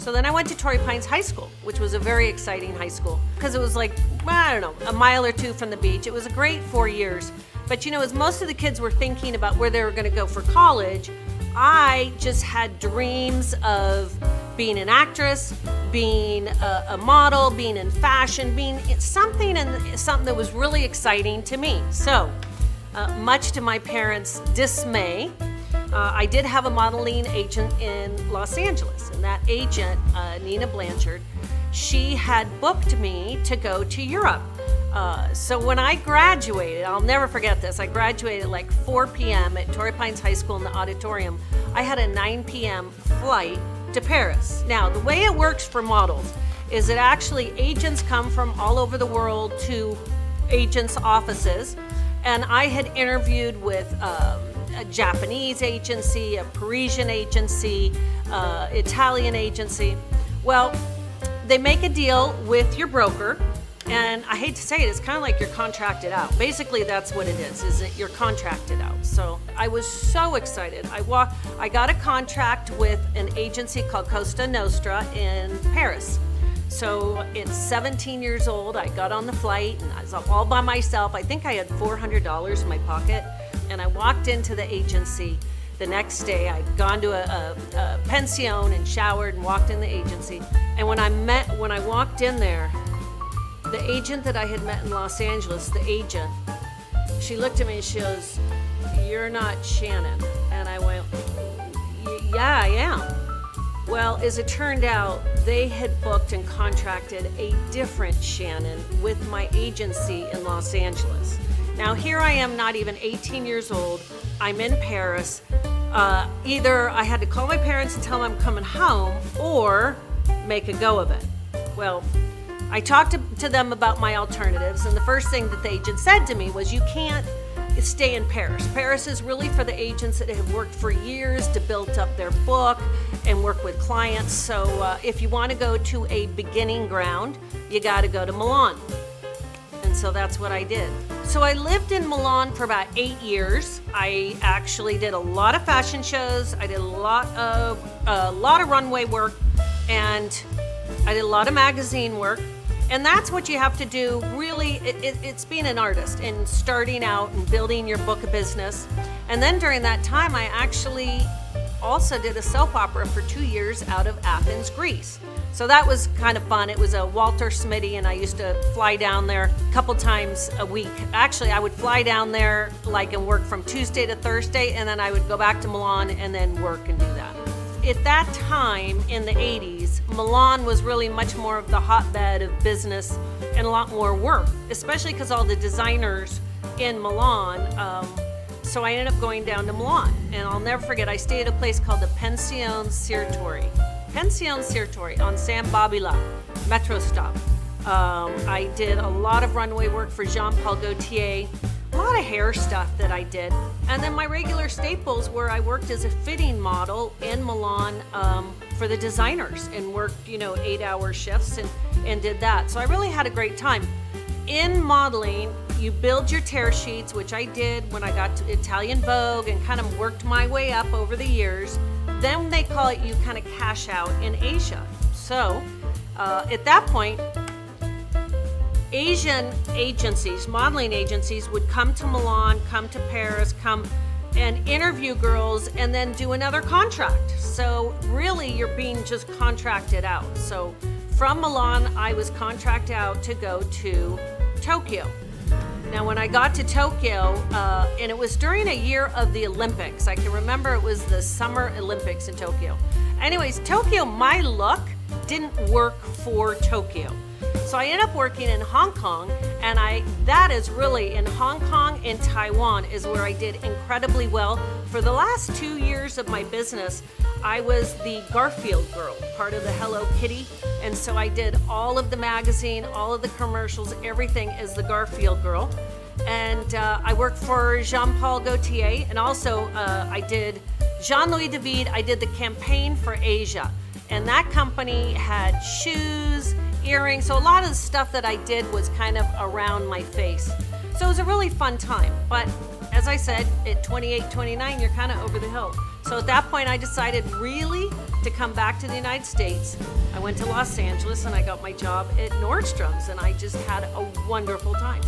So then I went to Torrey Pines High School, which was a very exciting high school because it was like, I don't know, a mile or two from the beach. It was a great 4 years. But as most of the kids were thinking about where they were going to go for college, I just had dreams of being an actress, being a model, being in fashion, being something that was really exciting to me. So, much to my parents' dismay, I did have a modeling agent in Los Angeles, and that agent, Nina Blanchard, she had booked me to go to Europe. So when I graduated, I'll never forget this, I graduated like 4 p.m. at Torrey Pines High School in the auditorium. I had a 9 p.m. flight to Paris. Now, the way it works for models is that actually agents come from all over the world to agents' offices, and I had interviewed with a Japanese agency, a Parisian agency, Italian agency. Well, they make a deal with your broker, and I hate to say it, it's kind of like you're contracted out. Basically, that's what it is that you're contracted out. So I was so excited. I got a contract with an agency called Costa Nostra in Paris. So at 17 years old, I got on the flight and I was all by myself. I think I had $400 in my pocket, and I walked into the agency the next day. I'd gone to a pension and showered and walked in the agency. And when I walked in there, the agent that I had met in Los Angeles, the agent, she looked at me and she goes, "You're not Shannon." And I went, "Yeah, I am." Well, as it turned out, they had booked and contracted a different Shannon with my agency in Los Angeles. Now here I am, not even 18 years old. I'm in Paris. Either I had to call my parents and tell them I'm coming home or make a go of it. Well, I talked to them about my alternatives, and the first thing that the agent said to me was, "You can't stay in Paris. Paris is really for the agents that have worked for years to build up their book and work with clients. So if you want to go to a beginning ground, you got to go to Milan." And so that's what I did. So I lived in Milan for about 8 years. I actually did a lot of fashion shows. I did a lot of runway work, and I did a lot of magazine work. And that's what you have to do, really. It's being an artist and starting out and building your book of business. And then during that time, I actually also did a soap opera for 2 years out of Athens, Greece. So that was kind of fun. It was a Walter Smitty, and I used to fly down there a couple times a week. Actually, I would fly down there and work from Tuesday to Thursday, and then I would go back to Milan and then work and do that. At that time in the 80s, Milan was really much more of the hotbed of business and a lot more work, especially because all the designers in Milan. So I ended up going down to Milan, and I'll never forget, I stayed at a place called the Pension Sirtori on San Babila metro stop. I did a lot of runway work for Jean Paul Gaultier, a lot of hair stuff that I did. And then my regular staples where I worked as a fitting model in Milan for the designers and worked, 8-hour shifts and did that. So I really had a great time. In modeling, you build your tear sheets, which I did when I got to Italian Vogue and kind of worked my way up over the years. Then they call it, you kind of cash out in Asia. So at that point, Asian agencies, modeling agencies, would come to Milan, come to Paris, come and interview girls and then do another contract. So really you're being just contracted out. So from Milan, I was contracted out to go to Tokyo. Now when I got to Tokyo, and it was during a year of the Olympics. I can remember it was the Summer Olympics in Tokyo. Anyways, Tokyo, my look didn't work for Tokyo. So I ended up working in Hong Kong, and that is really in Hong Kong and Taiwan is where I did incredibly well. For the last 2 years of my business, I was the Garfield girl, part of the Hello Kitty. And so I did all of the magazine, all of the commercials, everything as the Garfield girl. And I worked for Jean Paul Gaultier, and also I did Jean-Louis David. I did the campaign for Asia. And that company had shoes, earrings, so a lot of the stuff that I did was kind of around my face. So it was a really fun time. But as I said, at 28, 29, you're kind of over the hill. So at that point, I decided really to come back to the United States. I went to Los Angeles and I got my job at Nordstrom's, and I just had a wonderful time.